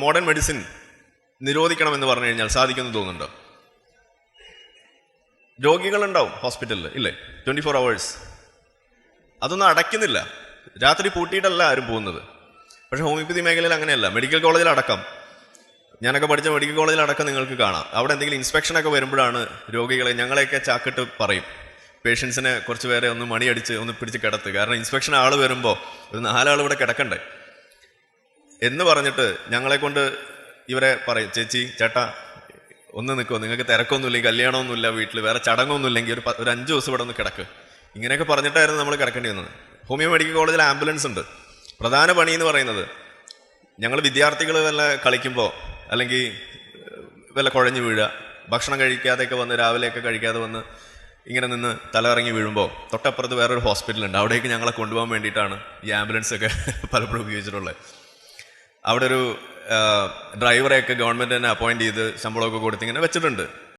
Modern medicine നിരോധിക്കണമെന്ന് പറഞ്ഞു കഴിഞ്ഞാൽ സാധിക്കുമെന്ന് തോന്നുന്നുണ്ടോ? രോഗികളുണ്ടാവും ഹോസ്പിറ്റലിൽ ഇല്ലേ, 24 hours. അതൊന്നും അടയ്ക്കുന്നില്ല, രാത്രി പൂട്ടിയിട്ടല്ല ആരും പോകുന്നത്. പക്ഷേ ഹോമിയോപ്പതി മേഖലയിൽ അങ്ങനെയല്ല. മെഡിക്കൽ കോളേജിൽ അടക്കം, ഞാനൊക്കെ പഠിച്ച മെഡിക്കൽ കോളേജിൽ അടക്കം നിങ്ങൾക്ക് കാണാം, അവിടെ എന്തെങ്കിലും ഇൻസ്പെക്ഷനൊക്കെ വരുമ്പോഴാണ് രോഗികളെ, ഞങ്ങളെയൊക്കെ ചാക്കിട്ട് പറയും, പേഷ്യൻസിനെ കുറച്ച് പേരെ ഒന്ന് മണിയടിച്ച് ഒന്ന് പിടിച്ച് കിടത്ത്, കാരണം ഇൻസ്പെക്ഷൻ ആൾ വരുമ്പോൾ ഒരു 4 ആൾ ഇവിടെ കിടക്കണ്ടേ എന്ന് പറഞ്ഞിട്ട് ഞങ്ങളെ കൊണ്ട് ഇവരെ പറയും, ചേച്ചി ചേട്ടാ ഒന്ന് നിൽക്കുമോ, നിങ്ങൾക്ക് തിരക്കൊന്നുമില്ലെങ്കിൽ, കല്യാണമൊന്നുമില്ല വീട്ടിൽ, വേറെ ചടങ്ങൊന്നുമില്ലെങ്കിൽ ഒരു 5 ദിവസം ഇവിടെ ഒന്ന് കിടക്ക്, ഇങ്ങനെയൊക്കെ പറഞ്ഞിട്ടായിരുന്നു നമ്മൾ കിടക്കേണ്ടി വന്നത്. ഹോമിയോ മെഡിക്കൽ കോളേജിൽ ആംബുലൻസ് ഉണ്ട്. പ്രധാന പണി എന്ന് പറയുന്നത്, ഞങ്ങൾ വിദ്യാർത്ഥികൾ വല്ല കളിക്കുമ്പോൾ അല്ലെങ്കിൽ വല്ല കുഴഞ്ഞു വീഴുക, ഭക്ഷണം കഴിക്കാതെയൊക്കെ വന്ന്, രാവിലെയൊക്കെ കഴിക്കാതെ വന്ന് ഇങ്ങനെ നിന്ന് തലകറങ്ങി വീഴുമ്പോൾ തൊട്ടപ്പുറത്ത് വേറൊരു ഹോസ്പിറ്റലുണ്ട്, അവിടേക്ക് ഞങ്ങളെ കൊണ്ടുപോകാൻ വേണ്ടിയിട്ടാണ് ഈ ആംബുലൻസൊക്കെ പലപ്പോഴും ഉപയോഗിച്ചിട്ടുള്ളത്. അവിടെ ഒരു ഡ്രൈവറെയൊക്കെ ഗവൺമെൻറ് തന്നെ അപ്പോയിൻറ്റ് ചെയ്ത് ശമ്പളമൊക്കെ കൊടുത്ത് ഇങ്ങനെ വെച്ചിട്ടുണ്ട്.